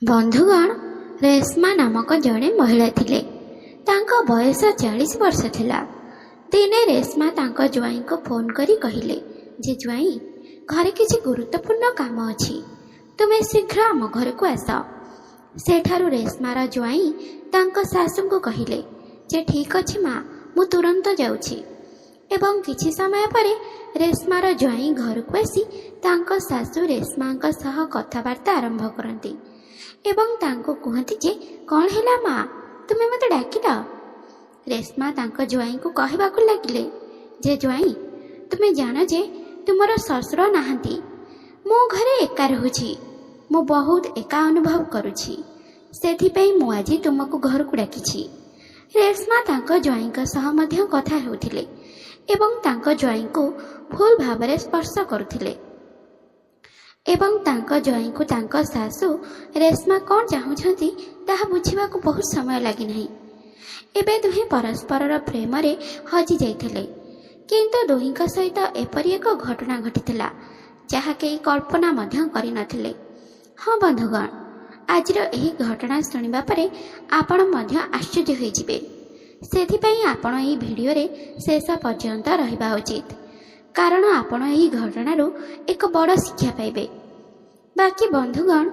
ବନ୍ଧୁଗଣ, ରେଶ୍ମା ନାମକ ଜଣେ ମହିଳା ଥିଲେ। ତାଙ୍କ ବୟସ 40 ବର୍ଷ ଥିଲା। ଦିନେ ରେଶ୍ମା ତାଙ୍କ ଜ୍ୱାଇଁଙ୍କୁ ଫୋନ୍ କରି କହିଲେ ଯେ ଜ୍ୱାଇଁ, ଘରେ କିଛି ଗୁରୁତ୍ୱପୂର୍ଣ୍ଣ କାମ ଅଛି, ତୁମେ ଶୀଘ୍ର ଆମ ଘରକୁ ଆସ। ସେଠାରୁ ରେଶ୍ମାର ଜ୍ୱାଇଁ ତାଙ୍କ ଶାଶୁଙ୍କୁ କହିଲେ ଯେ ଠିକ୍ ଅଛି ମା, ମୁଁ ତୁରନ୍ତ ଯାଉଛି। ଏବଂ କିଛି ସମୟ ପରେ ରେଶ୍ମାର ଜ୍ୱାଇଁ ଘରକୁ ଆସି ତାଙ୍କ ଶାଶୁ ରେଶ୍ମାଙ୍କ ସହ କଥାବାର୍ତ୍ତା ଆରମ୍ଭ କରନ୍ତି ଏବଂ ତାଙ୍କୁ କୁହନ୍ତି ଯେ କ'ଣ ହେଲା ମା, ତୁମେ ମୋତେ ଡାକିଲ? ରେଶ୍ମା ତାଙ୍କ ଜ୍ୱାଇଁଙ୍କୁ କହିବାକୁ ଲାଗିଲେ ଯେ ଜ୍ୱାଇଁ, ତୁମେ ଜାଣ ଯେ ତୁମର ଶ୍ୱଶୁର ନାହାନ୍ତି, ମୁଁ ଘରେ ଏକା ରହୁଛି, ମୁଁ ବହୁତ ଏକା ଅନୁଭବ କରୁଛି, ସେଥିପାଇଁ ମୁଁ ଆଜି ତୁମକୁ ଘରକୁ ଡାକିଛି। ରେଶ୍ମା ତାଙ୍କ ଜ୍ୱାଇଁଙ୍କ ସହ ମଧ୍ୟ କଥା ହେଉଥିଲେ ଏବଂ ତାଙ୍କ ଜ୍ୱାଇଁଙ୍କୁ ଭୁଲ ଭାବରେ ସ୍ପର୍ଶ କରୁଥିଲେ ଏବଂ ତାଙ୍କ ଜ୍ୱାଇଁଙ୍କୁ ତାଙ୍କ ଶାଶୁ ରେଶ୍ମା କ'ଣ ଚାହୁଁଛନ୍ତି ତାହା ବୁଝିବାକୁ ବହୁତ ସମୟ ଲାଗିନାହିଁ। ଏବେ ଦୁହେଁ ପରସ୍ପରର ପ୍ରେମରେ ହଜି ଯାଇଥିଲେ, କିନ୍ତୁ ଦୁହିଁଙ୍କ ସହିତ ଏପରି ଏକ ଘଟଣା ଘଟିଥିଲା ଯାହା କେହି କଳ୍ପନା ମଧ୍ୟ କରିନଥିଲେ। ହଁ ବନ୍ଧୁଗଣ, ଆଜିର ଏହି ଘଟଣା ଶୁଣିବା ପରେ ଆପଣ ମଧ୍ୟ ଆଶ୍ଚର୍ଯ୍ୟ ହୋଇଯିବେ। ସେଥିପାଇଁ ଆପଣ ଏହି ଭିଡ଼ିଓରେ ଶେଷ ପର୍ଯ୍ୟନ୍ତ ରହିବା ଉଚିତ, କାରଣ ଆପଣ ଏହି ଘଟଣାରୁ ଏକ ବଡ଼ ଶିକ୍ଷା ପାଇବେ। ବାକି ବନ୍ଧୁଗଣ,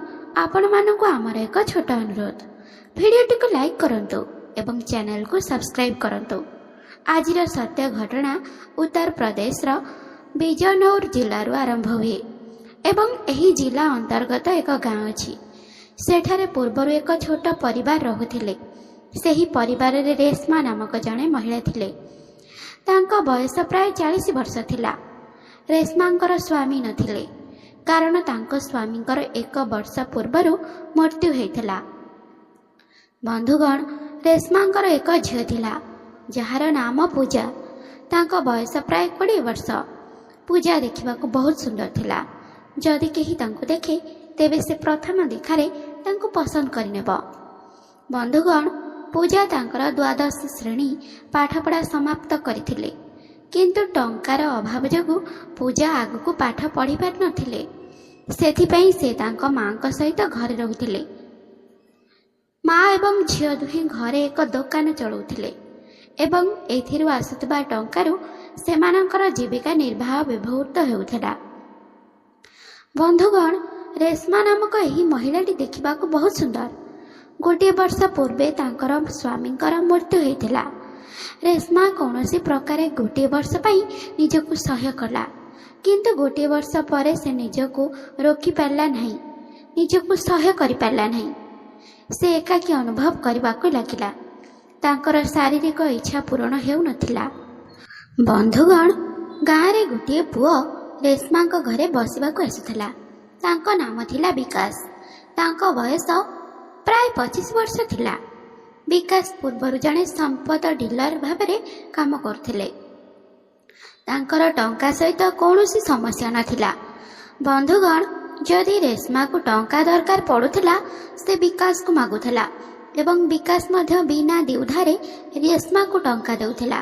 ଆପଣମାନଙ୍କୁ ଆମର ଏକ ଛୋଟ ଅନୁରୋଧ, ଭିଡ଼ିଓଟିକୁ ଲାଇକ୍ କରନ୍ତୁ ଏବଂ ଚ୍ୟାନେଲକୁ ସବସ୍କ୍ରାଇବ୍ କରନ୍ତୁ। ଆଜିର ସତ୍ୟ ଘଟଣା ଉତ୍ତରପ୍ରଦେଶର ବିଜନୌର ଜିଲ୍ଲାରୁ ଆରମ୍ଭ ହୁଏ ଏବଂ ଏହି ଜିଲ୍ଲା ଅନ୍ତର୍ଗତ ଏକ ଗାଁ ଅଛି। ସେଠାରେ ପୂର୍ବରୁ ଏକ ଛୋଟ ପରିବାର ରହୁଥିଲେ। ସେହି ପରିବାରରେ ରେଶ୍ମା ନାମକ ଜଣେ ମହିଳା ଥିଲେ। ତାଙ୍କ ବୟସ ପ୍ରାୟ 40 ବର୍ଷ ଥିଲା। ରେଶ୍ମାଙ୍କର ସ୍ୱାମୀ ନଥିଲେ, କାରଣ ତାଙ୍କ ସ୍ୱାମୀଙ୍କର 1 ବର୍ଷ ପୂର୍ବରୁ ମୃତ୍ୟୁ ହୋଇଥିଲା। ବନ୍ଧୁଗଣ, ରେଶ୍ମାଙ୍କର ଏକ ଝିଅ ଥିଲା ଯାହାର ନାମ ପୂଜା। ତାଙ୍କ ବୟସ ପ୍ରାୟ 20 ବର୍ଷ। ପୂଜା ଦେଖିବାକୁ ବହୁତ ସୁନ୍ଦର ଥିଲା। ଯଦି କେହି ତାଙ୍କୁ ଦେଖେ ତେବେ ସେ ପ୍ରଥମ ଦେଖାରେ ତାଙ୍କୁ ପସନ୍ଦ କରିନେବ। ବନ୍ଧୁଗଣ, ପୂଜା ତାଙ୍କର 12ଶ ଶ୍ରେଣୀ ପାଠପଢ଼ା ସମାପ୍ତ କରିଥିଲେ, କିନ୍ତୁ ଟଙ୍କାର ଅଭାବ ଯୋଗୁଁ ପୂଜା ଆଗକୁ ପାଠ ପଢ଼ି ପାରିନଥିଲେ। ସେଥିପାଇଁ ସେ ତାଙ୍କ ମାଙ୍କ ସହିତ ଘରେ ରହୁଥିଲେ। ମା ଏବଂ ଝିଅ ଦୁହେଁ ଘରେ ଏକ ଦୋକାନ ଚଳାଉଥିଲେ ଏବଂ ଏଥିରୁ ଆସୁଥିବା ଟଙ୍କାରୁ ସେମାନଙ୍କର ଜୀବିକା ନିର୍ବାହ ବ୍ୟବହୃତ ହେଉଥିଲା। ବନ୍ଧୁଗଣ, ରେଶ୍ମା ନାମକ ଏହି ମହିଳାଟି ଦେଖିବାକୁ ବହୁତ ସୁନ୍ଦର। 1 ବର୍ଷ ପୂର୍ବେ ତାଙ୍କର ସ୍ୱାମୀଙ୍କର ମୃତ୍ୟୁ ହୋଇଥିଲା। ରେଶ୍ମା କୌଣସି ପ୍ରକାରେ 1 ବର୍ଷ ପାଇଁ ନିଜକୁ ସହ୍ୟ କଲା, କିନ୍ତୁ 1 ବର୍ଷ ପରେ ସେ ନିଜକୁ ରୋକିପାରିଲା ନାହିଁ, ନିଜକୁ ସହ୍ୟ କରିପାରିଲା ନାହିଁ। ସେ ଏକାକୀ ଅନୁଭବ କରିବାକୁ ଲାଗିଲା। ତାଙ୍କର ଶାରୀରିକ ଇଚ୍ଛା ପୂରଣ ହେଉନଥିଲା। ବନ୍ଧୁଗଣ, ଗାଁରେ ଗୋଟିଏ ପୁଅ ରେଶ୍ମାଙ୍କ ଘରେ ବସିବାକୁ ଆସୁଥିଲା। ତାଙ୍କ ନାମ ଥିଲା ବିକାଶ। ତାଙ୍କ ବୟସ ପ୍ରାୟ 25 ବର୍ଷ ଥିଲା। ବିକାଶ ପୂର୍ବରୁ ଜଣେ ସମ୍ପଦ ଡିଲର ଭାବରେ କାମ କରୁଥିଲେ। ତାଙ୍କର ଟଙ୍କା ସହିତ କୌଣସି ସମସ୍ୟା ନଥିଲା। ବନ୍ଧୁଗଣ, ଯଦି ରେଶ୍ମାକୁ ଟଙ୍କା ଦରକାର ପଡ଼ୁଥିଲା ସେ ବିକାଶକୁ ମାଗୁଥିଲା ଏବଂ ବିକାଶ ମଧ୍ୟ ବିନା ଦ୍ୱିଧାରେ ରେଶ୍ମାକୁ ଟଙ୍କା ଦେଉଥିଲା।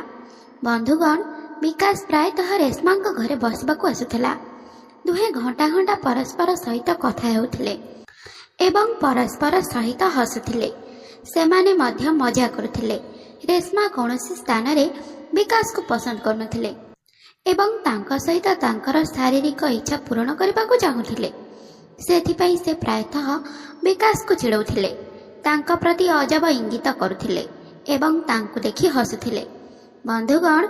ବନ୍ଧୁଗଣ, ବିକାଶ ପ୍ରାୟତଃ ରେଶ୍ମାଙ୍କ ଘରେ ବସିବାକୁ ଆସୁଥିଲା। ଦୁହେଁ ଘଣ୍ଟା ଘଣ୍ଟା ପରସ୍ପର ସହିତ କଥା ହେଉଥିଲେ ଏବଂ ପରସ୍ପର ସହିତ ହସୁଥିଲେ। ସେମାନେ ମଧ୍ୟ ମଜା କରୁଥିଲେ। ରେଶ୍ମା କୌଣସି ସ୍ଥାନରେ ବିକାଶକୁ ପସନ୍ଦ କରୁନଥିଲେ ଏବଂ ତାଙ୍କ ସହିତ ତାଙ୍କର ଶାରୀରିକ ଇଚ୍ଛା ପୂରଣ କରିବାକୁ ଚାହୁଁଥିଲେ। ସେଥିପାଇଁ ସେ ପ୍ରାୟତଃ ବିକାଶକୁ ଚିଡ଼ଉଥିଲେ, ତାଙ୍କ ପ୍ରତି ଅଜବ ଇଙ୍ଗିତ କରୁଥିଲେ ଏବଂ ତାଙ୍କୁ ଦେଖି ହସୁଥିଲେ। ବନ୍ଧୁଗଣ,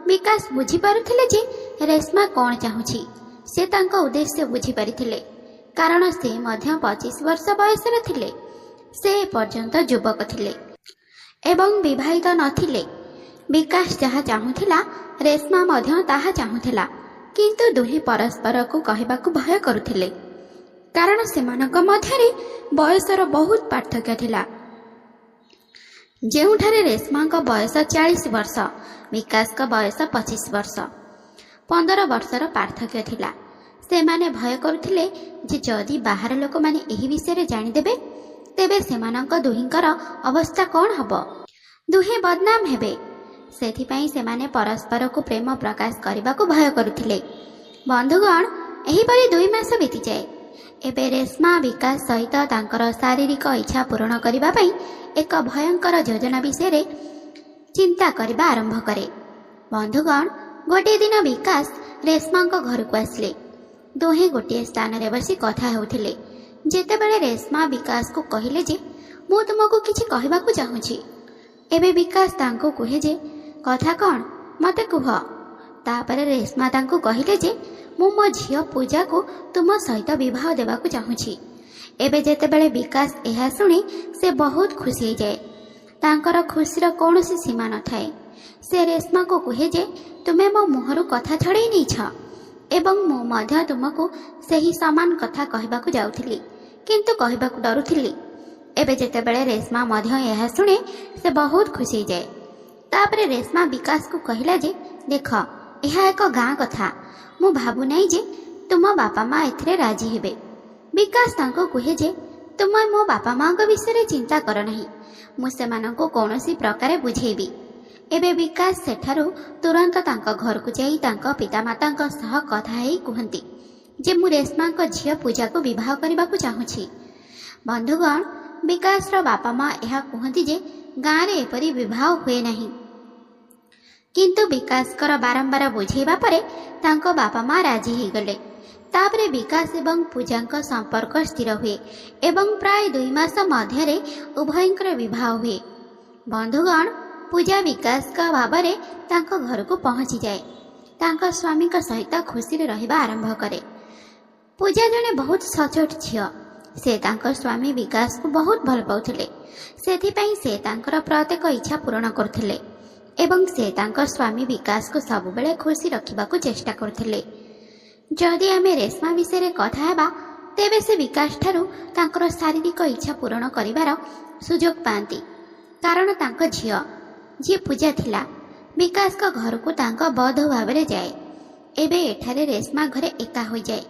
ବିକାଶ ବୁଝିପାରୁଥିଲେ ଯେ ରେଶ୍ମା କ'ଣ ଚାହୁଁଛି। ସେ ତାଙ୍କ ଉଦ୍ଦେଶ୍ୟ ବୁଝିପାରିଥିଲେ, କାରଣ ସେ ମଧ୍ୟ 25 ବର୍ଷ ବୟସର ଥିଲେ। ସେ ଏପର୍ଯ୍ୟନ୍ତ ଯୁବକ ଥିଲେ ଏବଂ ବିବାହିତ ନଥିଲେ। ବିକାଶ ଯାହା ଚାହୁଁଥିଲା ରେଶ୍ମା ମଧ୍ୟ ତାହା ଚାହୁଁଥିଲା, କିନ୍ତୁ ଦୁହେଁ ପରସ୍ପରକୁ କହିବାକୁ ଭୟ କରୁଥିଲେ, କାରଣ ସେମାନଙ୍କ ମଧ୍ୟରେ ବୟସର ବହୁତ ପାର୍ଥକ୍ୟ ଥିଲା। ଯେଉଁଠାରେ ରେଶ୍ମାଙ୍କ ବୟସ 40 ବର୍ଷ, ବିକାଶଙ୍କ ବୟସ 25 ବର୍ଷ, 15 ବର୍ଷର ପାର୍ଥକ୍ୟ ଥିଲା। ସେମାନେ ଭୟ କରୁଥିଲେ ଯେ ଯଦି ବାହାର ଲୋକମାନେ ଏହି ବିଷୟରେ ଜାଣିଦେବେ ତେବେ ସେମାନଙ୍କ ଦୁହିଁଙ୍କର ଅବସ୍ଥା କ'ଣ ହେବ, ଦୁହେଁ ବଦନାମ ହେବେ। ସେଥିପାଇଁ ସେମାନେ ପରସ୍ପରକୁ ପ୍ରେମ ପ୍ରକାଶ କରିବାକୁ ଭୟ କରୁଥିଲେ। ବନ୍ଧୁଗଣ, ଏହିପରି 2 ମାସ ବିତିଯାଏ ଏବେ ରେଶ୍ମା ବିକାଶ ସହିତ ତାଙ୍କର ଶାରୀରିକ ଇଚ୍ଛା ପୂରଣ କରିବା ପାଇଁ ଏକ ଭୟଙ୍କର ଯୋଜନା ବିଷୟରେ ଚିନ୍ତା କରିବା ଆରମ୍ଭ କରେ। ବନ୍ଧୁଗଣ, ଗୋଟିଏ ଦିନ ବିକାଶ ରେଶ୍ମାଙ୍କ ଘରକୁ ଆସିଲେ। ଦୁହେଁ ଗୋଟିଏ ସ୍ଥାନରେ ବସି କଥା ହେଉଥିଲେ। ଯେତେବେଳେ ରେଶ୍ମା ବିକାଶକୁ କହିଲେ ଯେ ମୁଁ ତୁମକୁ କିଛି କହିବାକୁ ଚାହୁଁଛି, ଏବେ ବିକାଶ ତାଙ୍କୁ କୁହେ ଯେ କଥା କ'ଣ ମୋତେ କୁହ। ତାପରେ ରେଶ୍ମା ତାଙ୍କୁ କହିଲେ ଯେ ମୁଁ ମୋ ଝିଅ ପୂଜାକୁ ତୁମ ସହିତ ବିବାହ ଦେବାକୁ ଚାହୁଁଛି। ଏବେ ଯେତେବେଳେ ବିକାଶ ଏହା ଶୁଣେ ସେ ବହୁତ ଖୁସି ହୋଇଯାଏ। ତାଙ୍କର ଖୁସିର କୌଣସି ସୀମା ନଥାଏ। ସେ ରେଶ୍ମାକୁ କୁହେ ଯେ ତୁମେ ମୋ ମୁହଁରୁ କଥା ଛଡ଼େଇ ନେଇଛ ଏବଂ ମୁଁ ମଧ୍ୟ ତୁମକୁ ସେହି ସମାନ କଥା କହିବାକୁ ଯାଉଥିଲି, କିନ୍ତୁ କହିବାକୁ ଡରୁଥିଲି। ଏବେ ଯେତେବେଳେ ରେଶ୍ମା ମଧ୍ୟ ଏହା ଶୁଣେ ସେ ବହୁତ ଖୁସି ହୋଇଯାଏ। ତାପରେ ରେଶ୍ମା ବିକାଶକୁ କହିଲା ଯେ ଦେଖ, ଏହା ଏକ ଗାଁ କଥା। ମୁଁ ଭାବୁନାହିଁ ଯେ ତୁମ ବାପା ମା ଏଥିରେ ରାଜି ହେବେ। ବିକାଶ ତାଙ୍କୁ କୁହେ ଯେ ତୁମେ ମୋ ବାପା ମାଙ୍କ ବିଷୟରେ ଚିନ୍ତା କର ନାହିଁ, ମୁଁ ସେମାନଙ୍କୁ କୌଣସି ପ୍ରକାରେ ବୁଝେଇବି। ଏବେ ବିକାଶ ସେଠାରୁ ତୁରନ୍ତ ତାଙ୍କ ଘରକୁ ଯାଇ ତାଙ୍କ ପିତାମାତାଙ୍କ ସହ କଥା ହେଇ କୁହନ୍ତି ଯେ ମୁଁ ରେଶ୍ମାଙ୍କ ଝିଅ ପୂଜାକୁ ବିବାହ କରିବାକୁ ଚାହୁଁଛି। ବନ୍ଧୁଗଣ, ବିକାଶର ବାପା ମା ଏହା କୁହନ୍ତି ଯେ ଗାଁରେ ଏପରି ବିବାହ ହୁଏ ନାହିଁ। କିନ୍ତୁ ବିକାଶଙ୍କର ବାରମ୍ବାର ବୁଝେଇବା ପରେ ତାଙ୍କ ବାପା ମା ରାଜି ହୋଇଗଲେ। ତାପରେ ବିକାଶ ଏବଂ ପୂଜାଙ୍କ ସମ୍ପର୍କ ସ୍ଥିର ହୁଏ ଏବଂ ପ୍ରାୟ 2 ମାସ ମଧ୍ୟରେ ଉଭୟଙ୍କର ବିବାହ ହୁଏ। ବନ୍ଧୁଗଣ, ପୂଜା ବିକାଶଙ୍କ ଭାବରେ ତାଙ୍କ ଘରକୁ ପହଞ୍ଚିଯାଏ। ତାଙ୍କ ସ୍ୱାମୀଙ୍କ ସହିତ ଖୁସିରେ ରହିବା ଆରମ୍ଭ କରେ। ପୂଜା ଜଣେ ବହୁତ ସଚୋଟ ଝିଅ। ସେ ତାଙ୍କ ସ୍ୱାମୀ ବିକାଶକୁ ବହୁତ ଭଲ ପାଉଥିଲେ। ସେଥିପାଇଁ ସେ ତାଙ୍କର ପ୍ରତ୍ୟେକ ଇଚ୍ଛା ପୂରଣ କରୁଥିଲେ ଏବଂ ସେ ତାଙ୍କ ସ୍ୱାମୀ ବିକାଶକୁ ସବୁବେଳେ ଖୁସି ରଖିବାକୁ ଚେଷ୍ଟା କରୁଥିଲେ। ଯଦି ଆମେ ରେଶ୍ମା ବିଷୟରେ କଥା ହେବା, ତେବେ ସେ ବିକାଶଠାରୁ ତାଙ୍କର ଶାରୀରିକ ଇଚ୍ଛା ପୂରଣ କରିବାର ସୁଯୋଗ ପାଆନ୍ତି, କାରଣ ତାଙ୍କ ଝିଅ ଯିଏ ପୂଜା ଥିଲା ବିକାଶଙ୍କ ଘରକୁ ତାଙ୍କ ବଧ ଭାବରେ ଯାଏ। ଏବେ ଏଠାରେ ରେଶ୍ମା ଘରେ ଏକା ହୋଇଯାଏ।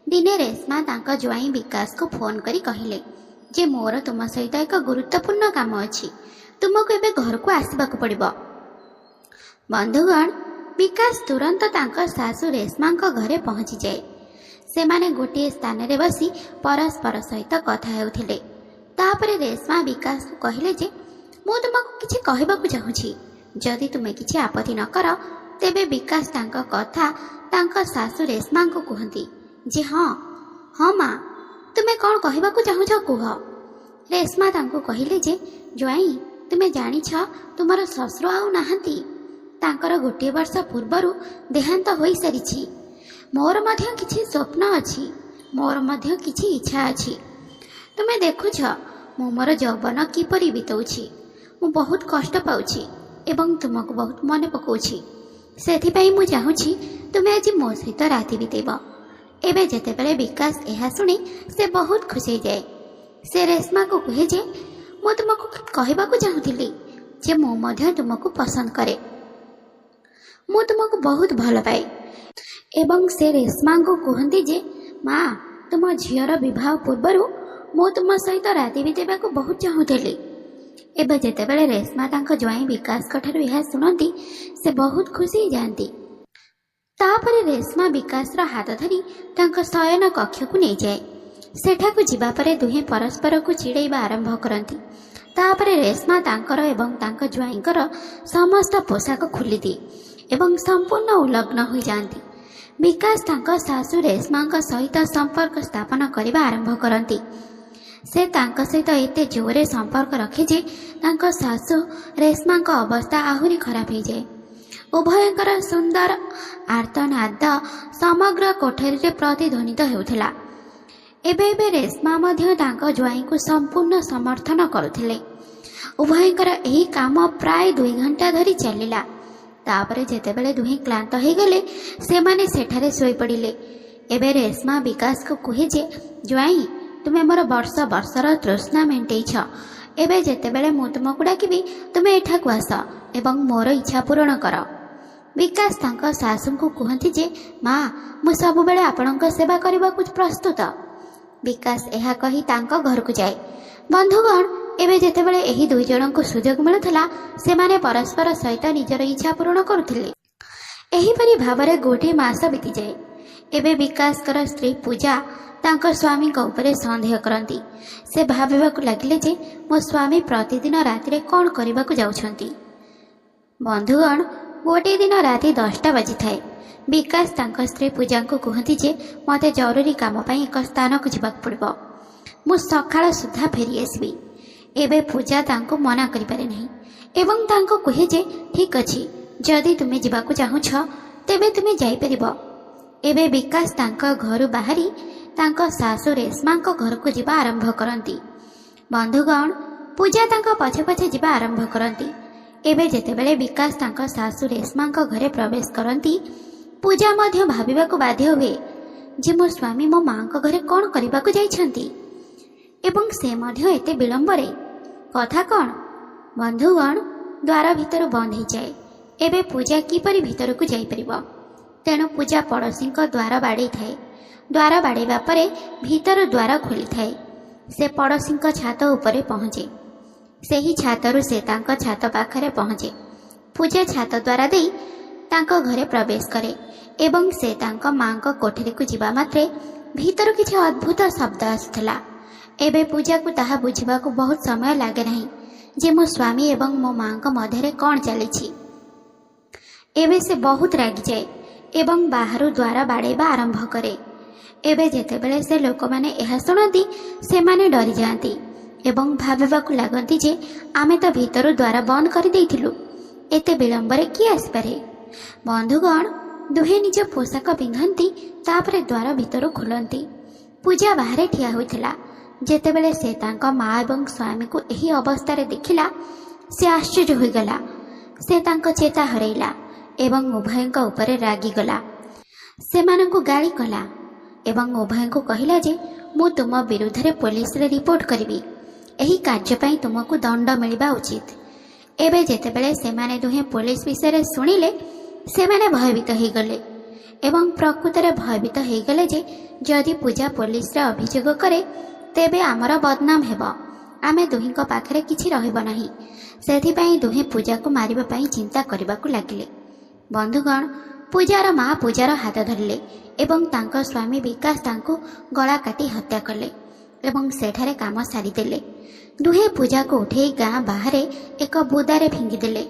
ଦିନେ ରେଶ୍ମା ତାଙ୍କ ଜ୍ୱାଇଁ ବିକାଶକୁ ଫୋନ୍ କରି କହିଲେ ଯେ ମୋର ତୁମ ସହିତ ଏକ ଗୁରୁତ୍ୱପୂର୍ଣ୍ଣ କାମ ଅଛି, ତୁମକୁ ଏବେ ଘରକୁ ଆସିବାକୁ ପଡ଼ିବ। ବନ୍ଧୁଗଣ, ବିକାଶ ତୁରନ୍ତ ତାଙ୍କ ଶାଶୁ ରେଶ୍ମାଙ୍କ ଘରେ ପହଞ୍ଚିଯାଏ। ସେମାନେ ଗୋଟିଏ ସ୍ଥାନରେ ବସି ପରସ୍ପର ସହିତ କଥା ହେଉଥିଲେ। ତାପରେ ରେଶ୍ମା ବିକାଶକୁ କହିଲେ ଯେ ମୁଁ ତୁମକୁ କିଛି କହିବାକୁ ଚାହୁଁଛି। ଯଦି ତୁମେ କିଛି ଆପତ୍ତି ନ କର, ତେବେ ବିକାଶ ତାଙ୍କ କଥା ତାଙ୍କ ଶାଶୁ ରେଶ୍ମାଙ୍କୁ କୁହନ୍ତି ଯେ ହଁ ମା, ତୁମେ କ'ଣ କହିବାକୁ ଚାହୁଁଛ କୁହ। ରେଶ୍ମା ତାଙ୍କୁ କହିଲେ ଯେ ଜ୍ୱାଇଁ, ତୁମେ ଜାଣିଛ ତୁମର ଶ୍ୱଶୁର ଆଉ ନାହାନ୍ତି। ତାଙ୍କର 1 ବର୍ଷ ପୂର୍ବରୁ ଦେହାନ୍ତ ହୋଇସାରିଛି। ମୋର ମଧ୍ୟ କିଛି ସ୍ୱପ୍ନ ଅଛି, ମୋର ମଧ୍ୟ କିଛି ଇଚ୍ଛା ଅଛି। ତୁମେ ଦେଖୁଛ ମୁଁ ମୋର ଯୌବନ କିପରି ବିତାଉଛି। ମୁଁ ବହୁତ କଷ୍ଟ ପାଉଛି ଏବଂ ତୁମକୁ ବହୁତ ମନେ ପକାଉଛି। ସେଥିପାଇଁ ମୁଁ ଚାହୁଁଛି ତୁମେ ଆଜି ମୋ ସହିତ ରାତି ବିତେଇବ। ଏବେ ଯେତେବେଳେ ବିକାଶ ଏହା ଶୁଣେ ସେ ବହୁତ ଖୁସି ହୋଇଯାଏ। ସେ ରେଶ୍ମାକୁ କୁହେ ଯେ ମୁଁ ତୁମକୁ କହିବାକୁ ଚାହୁଁଥିଲି ଯେ ମୁଁ ମଧ୍ୟ ତୁମକୁ ପସନ୍ଦ କରେ, ମୁଁ ତୁମକୁ ବହୁତ ଭଲ ପାଏ। ଏବଂ ସେ ରେଶ୍ମାଙ୍କୁ କୁହନ୍ତି ଯେ ମା, ତୁମ ଝିଅର ବିବାହ ପୂର୍ବରୁ ମୁଁ ତୁମ ସହିତ ରାତି ବିତେଇବାକୁ ବହୁତ ଚାହୁଁଥିଲି। ଏବେ ଯେତେବେଳେ ରେଶ୍ମା ତାଙ୍କ ଜ୍ୱାଇଁ ବିକାଶଙ୍କ ଠାରୁ ଏହା ଶୁଣନ୍ତି ସେ ବହୁତ ଖୁସି ହୋଇଯାଆନ୍ତି। ତାପରେ ରେଶ୍ମା ବିକାଶର ହାତ ଧରି ତାଙ୍କ ଶୟନ କକ୍ଷକୁ ନେଇଯାଏ। ସେଠାକୁ ଯିବା ପରେ ଦୁହେଁ ପରସ୍ପରକୁ ଚିଡ଼େଇବା ଆରମ୍ଭ କରନ୍ତି। ତାପରେ ରେଶ୍ମା ତାଙ୍କର ଏବଂ ତାଙ୍କ ଜ୍ୱାଇଁଙ୍କର ସମସ୍ତ ପୋଷାକ ଖୋଲିଦିଏ ଏବଂ ସମ୍ପୂର୍ଣ୍ଣ ଉଲଗ୍ନ ହୋଇଯାଆନ୍ତି। ବିକାଶ ତାଙ୍କ ଶାଶୁ ରେଶ୍ମାଙ୍କ ସହିତ ସମ୍ପର୍କ ସ୍ଥାପନ କରିବା ଆରମ୍ଭ କରନ୍ତି। ସେ ତାଙ୍କ ସହିତ ଏତେ ଜୋରରେ ସମ୍ପର୍କ ରଖେ ଯେ ତାଙ୍କ ଶାଶୁ ରେଶ୍ମାଙ୍କ ଅବସ୍ଥା ଆହୁରି ଖରାପ ହୋଇଯାଏ। ଉଭୟଙ୍କର ସୁନ୍ଦର ଆର୍ତ୍ତନାଦ ସମଗ୍ର କୋଠରୀରେ ପ୍ରତିଧ୍ୱନିତ ହେଉଥିଲା। ଏବେ ରେଶ୍ମା ମଧ୍ୟ ତାଙ୍କ ଜ୍ୱାଇଁଙ୍କୁ ସମ୍ପୂର୍ଣ୍ଣ ସମର୍ଥନ କରୁଥିଲେ। ଉଭୟଙ୍କର ଏହି କାମ ପ୍ରାୟ 2 ଘଣ୍ଟା ଧରି ଚାଲିଲା। ତାପରେ ଯେତେବେଳେ ଦୁହେଁ କ୍ଳାନ୍ତ ହୋଇଗଲେ ସେମାନେ ସେଠାରେ ଶୋଇପଡ଼ିଲେ। ଏବେ ରେଶ୍ମା ବିକାଶକୁ କୁହେ ଯେ ଜ୍ୱାଇଁ, ତୁମେ ମୋର ବର୍ଷ ବର୍ଷର ତୃଷ୍ଣା ମେଣ୍ଟେଇଛ। ଏବେ ଯେତେବେଳେ ମୁଁ ତୁମକୁ ଡାକିବି ତୁମେ ଏଠାକୁ ଆସ ଏବଂ ମୋର ଇଚ୍ଛା ପୂରଣ କର। ବିକାଶ ତାଙ୍କ ଶାଶୁଙ୍କୁ କୁହନ୍ତି ଯେ ମା, ମୁଁ ସବୁବେଳେ ଆପଣଙ୍କ ସେବା କରିବାକୁ ପ୍ରସ୍ତୁତ। ବିକାଶ ଏହା କହି ତାଙ୍କ ଘରକୁ ଯାଏ। ବନ୍ଧୁଗଣ, ଏବେ ଯେତେବେଳେ ଏହି 2 ଜଣଙ୍କୁ ସୁଯୋଗ ମିଳୁଥିଲା ସେମାନେ ପରସ୍ପର ସହିତ ନିଜର ଇଚ୍ଛା ପୂରଣ କରୁଥିଲେ। ଏହିପରି ଭାବରେ 1 ମାସ ବିତିଯାଏ। ଏବେ ବିକାଶଙ୍କର ସ୍ତ୍ରୀ ପୂଜା ତାଙ୍କ ସ୍ୱାମୀଙ୍କ ଉପରେ ସନ୍ଦେହ କରନ୍ତି। ସେ ଭାବିବାକୁ ଲାଗିଲେ ଯେ ମୋ ସ୍ୱାମୀ ପ୍ରତିଦିନ ରାତିରେ କ'ଣ କରିବାକୁ ଯାଉଛନ୍ତି। ବନ୍ଧୁଗଣ, ଗୋଟିଏ ଦିନ ରାତି 10ଟା ବାଜିଥାଏ। ବିକାଶ ତାଙ୍କ ସ୍ତ୍ରୀ ପୂଜାଙ୍କୁ କୁହନ୍ତି ଯେ ମୋତେ ଜରୁରୀ କାମ ପାଇଁ ଏକ ସ୍ଥାନକୁ ଯିବାକୁ ପଡ଼ିବ, ମୁଁ ସକାଳ ସୁଦ୍ଧା ଫେରି ଆସିବି। ଏବେ ପୂଜା ତାଙ୍କୁ ମନା କରିପାରେ ନାହିଁ ଏବଂ ତାଙ୍କୁ କୁହେ ଯେ ଠିକ୍ ଅଛି, ଯଦି ତୁମେ ଯିବାକୁ ଚାହୁଁଛ ତେବେ ତୁମେ ଯାଇପାରିବ। ଏବେ ବିକାଶ ତାଙ୍କ ଘରୁ ବାହାରି ତାଙ୍କ ଶାଶୁ ରେଶ୍ମାଙ୍କ ଘରକୁ ଯିବା ଆରମ୍ଭ କରନ୍ତି। ବନ୍ଧୁଗଣ, ପୂଜା ତାଙ୍କ ପଛେ ପଛେ ଯିବା ଆରମ୍ଭ କରନ୍ତି। ଏବେ ଯେତେବେଳେ ବିକାଶ ତାଙ୍କ ଶାଶୁ ରେଶ୍ମାଙ୍କ ଘରେ ପ୍ରବେଶ କରନ୍ତି, ପୂଜା ମଧ୍ୟ ଭାବିବାକୁ ବାଧ୍ୟ ହୁଏ ଯେ ମୋ ସ୍ୱାମୀ ମୋ ମାଙ୍କ ଘରେ କ'ଣ କରିବାକୁ ଯାଇଛନ୍ତି ଏବଂ ସେ ମଧ୍ୟ ଏତେ ବିଳମ୍ବରେ। କଥା କ'ଣ? ବନ୍ଧୁଗଣ, ଦ୍ୱାର ଭିତରୁ ବନ୍ଦ ହୋଇଯାଏ। ଏବେ ପୂଜା କିପରି ଭିତରକୁ ଯାଇପାରିବ? ତେଣୁ ପୂଜା ପଡ଼ୋଶୀଙ୍କ ଦ୍ୱାର ବାଡ଼େଇଥାଏ। ଦ୍ୱାର ବାଡ଼େଇବା ପରେ ଭିତର ଦ୍ୱାର ଖୋଲିଥାଏ। ସେ ପଡ଼ୋଶୀଙ୍କ ଛାତ ଉପରେ ପହଞ୍ଚେ। ସେହି ଛାତରୁ ସେ ତାଙ୍କ ଛାତ ପାଖରେ ପହଞ୍ଚେ। ପୂଜା ଛାତ ଦ୍ୱାର ଦେଇ ତାଙ୍କ ଘରେ ପ୍ରବେଶ କରେ ଏବଂ ସେ ତାଙ୍କ ମାଙ୍କ କୋଠରୀକୁ ଯିବା ମାତ୍ରେ ଭିତରୁ କିଛି ଅଦ୍ଭୁତ ଶବ୍ଦ ଆସୁଥିଲା। ଏବେ ପୂଜାକୁ ତାହା ବୁଝିବାକୁ ବହୁତ ସମୟ ଲାଗେ ନାହିଁ ଯେ ମୋ ସ୍ୱାମୀ ଏବଂ ମୋ ମାଙ୍କ ମଧ୍ୟରେ କ'ଣ ଚାଲିଛି। ଏବେ ସେ ବହୁତ ରାଗିଯାଏ ଏବଂ ବାହାରୁ ଦ୍ୱାର ବାଡ଼େଇବା ଆରମ୍ଭ କରେ। ଏବେ ଯେତେବେଳେ ସେ ଲୋକମାନେ ଏହା ଶୁଣନ୍ତି, ସେମାନେ ଡରିଯାଆନ୍ତି ଏବଂ ଭାବିବାକୁ ଲାଗନ୍ତି ଯେ ଆମେ ତ ଭିତରୁ ଦ୍ୱାର ବନ୍ଦ କରିଦେଇଥିଲୁ, ଏତେ ବିଳମ୍ବରେ କିଏ ଆସିପାରେ। ବନ୍ଧୁଗଣ, ଦୁହେଁ ନିଜ ପୋଷାକ ପିନ୍ଧନ୍ତି, ତାପରେ ଦ୍ୱାର ଭିତରୁ ଖୋଲନ୍ତି। ପୂଜା ବାହାରେ ଠିଆ ହୋଇଥିଲା। ଯେତେବେଳେ ସେ ତାଙ୍କ ମା ଏବଂ ସ୍ୱାମୀକୁ ଏହି ଅବସ୍ଥାରେ ଦେଖିଲା, ସେ ଆଶ୍ଚର୍ଯ୍ୟ ହୋଇଗଲା। ସେ ତାଙ୍କ ଚେତା ହରାଇଲା ଏବଂ ଉଭୟଙ୍କ ଉପରେ ରାଗିଗଲା। ସେମାନଙ୍କୁ ଗାଳି କଲା ଏବଂ ଉଭୟଙ୍କୁ କହିଲା ଯେ ମୁଁ ତୁମ ବିରୁଦ୍ଧରେ ପୋଲିସରେ ରିପୋର୍ଟ କରିବି। ଏହି କାର୍ଯ୍ୟ ପାଇଁ ତୁମକୁ ଦଣ୍ଡ ମିଳିବା ଉଚିତ। ଏବେ ଯେତେବେଳେ ସେମାନେ ଦୁହେଁ ପୋଲିସ ବିଷୟରେ ଶୁଣିଲେ, ସେମାନେ ଭୟଭୀତ ହୋଇଗଲେ ଏବଂ ପ୍ରକୃତରେ ଭୟଭୀତ ହୋଇଗଲେ ଯେ ଯଦି ପୂଜା ପୋଲିସରେ ଅଭିଯୋଗ କରେ ତେବେ ଆମର ବଦନାମ ହେବ, ଆମେ ଦୁହିଁଙ୍କ ପାଖରେ କିଛି ରହିବ ନାହିଁ। ସେଥିପାଇଁ ଦୁହେଁ ପୂଜାକୁ ମାରିବା ପାଇଁ ଚିନ୍ତା କରିବାକୁ ଲାଗିଲେ। ବନ୍ଧୁଗଣ, ପୂଜାର ମା ପୂଜାର ହାତ ଧରିଲେ ଏବଂ ତାଙ୍କ ସ୍ୱାମୀ ବିକାଶ ତାଙ୍କୁ ଗଳା କାଟି ହତ୍ୟା କଲେ ଏବଂ ସେଠାରେ କାମ ସାରିଦେଲେ। ଦୁହେଁ ପୂଜାକୁ ଉଠେଇ ଗାଁ ବାହାରେ ଏକ ବୁଦାରେ ଫିଙ୍ଗିଦେଲେ।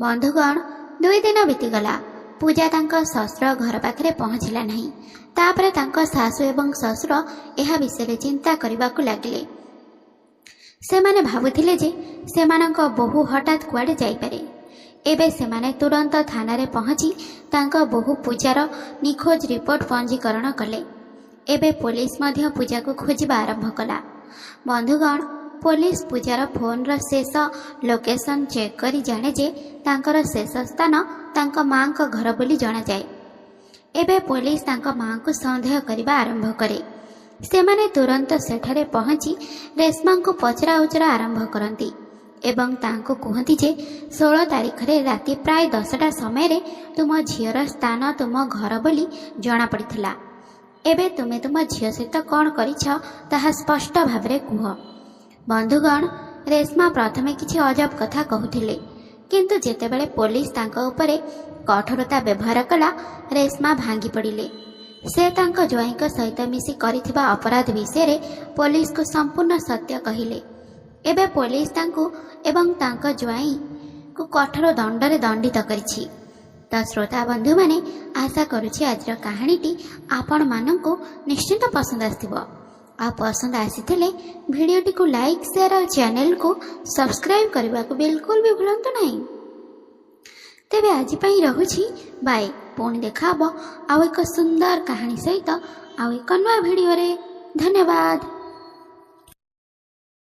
ବନ୍ଧୁଗଣ, 2 ଦିନ ବିତିଗଲା। ପୂଜା ତାଙ୍କ ଶ୍ୱଶୁର ଘର ପାଖରେ ପହଞ୍ଚିଲା ନାହିଁ। ତାପରେ ତାଙ୍କ ଶାଶୁ ଏବଂ ଶ୍ୱଶୁର ଏହା ବିଷୟରେ ଚିନ୍ତା କରିବାକୁ ଲାଗିଲେ। ସେମାନେ ଭାବୁଥିଲେ ଯେ ସେମାନଙ୍କ ବୋହୂ ହଠାତ୍ କୁଆଡ଼େ ଯାଇପାରେ। ଏବେ ସେମାନେ ତୁରନ୍ତ ଥାନାରେ ପହଞ୍ଚି ତାଙ୍କ ବୋହୂ ପୂଜାର ନିଖୋଜ ରିପୋର୍ଟ ପଞ୍ଜୀକରଣ କଲେ। ଏବେ ପୋଲିସ ମଧ୍ୟ ପୂଜାକୁ ଖୋଜିବା ଆରମ୍ଭ କଲା। ବନ୍ଧୁଗଣ, ପୋଲିସ ପୂଜାର ଫୋନର ଶେଷ ଲୋକେସନ ଚେକ୍ କରି ଜାଣେ ଯେ ତାଙ୍କର ଶେଷ ସ୍ଥାନ ତାଙ୍କ ମାଙ୍କ ଘର ବୋଲି ଜଣାଯାଏ। ଏବେ ପୋଲିସ ତାଙ୍କ ମାଙ୍କୁ ସନ୍ଦେହ କରିବା ଆରମ୍ଭ କରେ। ସେମାନେ ତୁରନ୍ତ ସେଠାରେ ପହଞ୍ଚି ରେଶ୍ମାଙ୍କୁ ପଚରା ଉଚରା ଆରମ୍ଭ କରନ୍ତି ଏବଂ ତାଙ୍କୁ କୁହନ୍ତି ଯେ 16 ତାରିଖରେ ରାତି ପ୍ରାୟ 10ଟା ସମୟରେ ତୁମ ଝିଅର ସ୍ଥାନ ତୁମ ଘର ବୋଲି ଜଣାପଡ଼ିଥିଲା। ଏବେ ତୁମେ ତୁମ ଝିଅ ସହିତ କ'ଣ କରିଛ ତାହା ସ୍ପଷ୍ଟ ଭାବରେ କୁହ। ବନ୍ଧୁଗଣ, ରେଶ୍ମା ପ୍ରଥମେ କିଛି ଅଜବ କଥା କହୁଥିଲେ, କିନ୍ତୁ ଯେତେବେଳେ ପୋଲିସ ତାଙ୍କ ଉପରେ କଠୋରତା ବ୍ୟବହାର କଲା, ରେଶ୍ମା ଭାଙ୍ଗି ପଡ଼ିଲେ। ସେ ତାଙ୍କ ଜ୍ୱାଇଁଙ୍କ ସହିତ ମିଶି କରିଥିବା ଅପରାଧ ବିଷୟରେ ପୋଲିସକୁ ସମ୍ପୂର୍ଣ୍ଣ ସତ୍ୟ କହିଲେ। ଏବେ ପୋଲିସ ତାଙ୍କୁ ଏବଂ ତାଙ୍କ ଜ୍ୱାଇଁଙ୍କୁ କଠୋର ଦଣ୍ଡରେ ଦଣ୍ଡିତ କରିଛି। ତ ଶ୍ରୋତା ବନ୍ଧୁମାନେ, ଆଶା କରୁଛି ଆଜିର କାହାଣୀଟି ଆପଣମାନଙ୍କୁ ନିଶ୍ଚିନ୍ତ ପସନ୍ଦ ଆସିଥିବ। ଆଉ ପସନ୍ଦ ଆସିଥିଲେ ଭିଡ଼ିଓଟିକୁ ଲାଇକ୍, ସେୟାର ଆଉ ଚ୍ୟାନେଲକୁ ସବସ୍କ୍ରାଇବ୍ କରିବାକୁ ବିଲକୁଲ ବି ଭୁଲନ୍ତୁ ନାହିଁ। ତେବେ ଆଜି ପାଇଁ ରହୁଛି ବାଏ। ପୁଣି ଦେଖା ହେବ ଆଉ ଏକ ସୁନ୍ଦର କାହାଣୀ ସହିତ ଆଉ ଏକ ନୂଆ ଭିଡ଼ିଓରେ। ଧନ୍ୟବାଦ।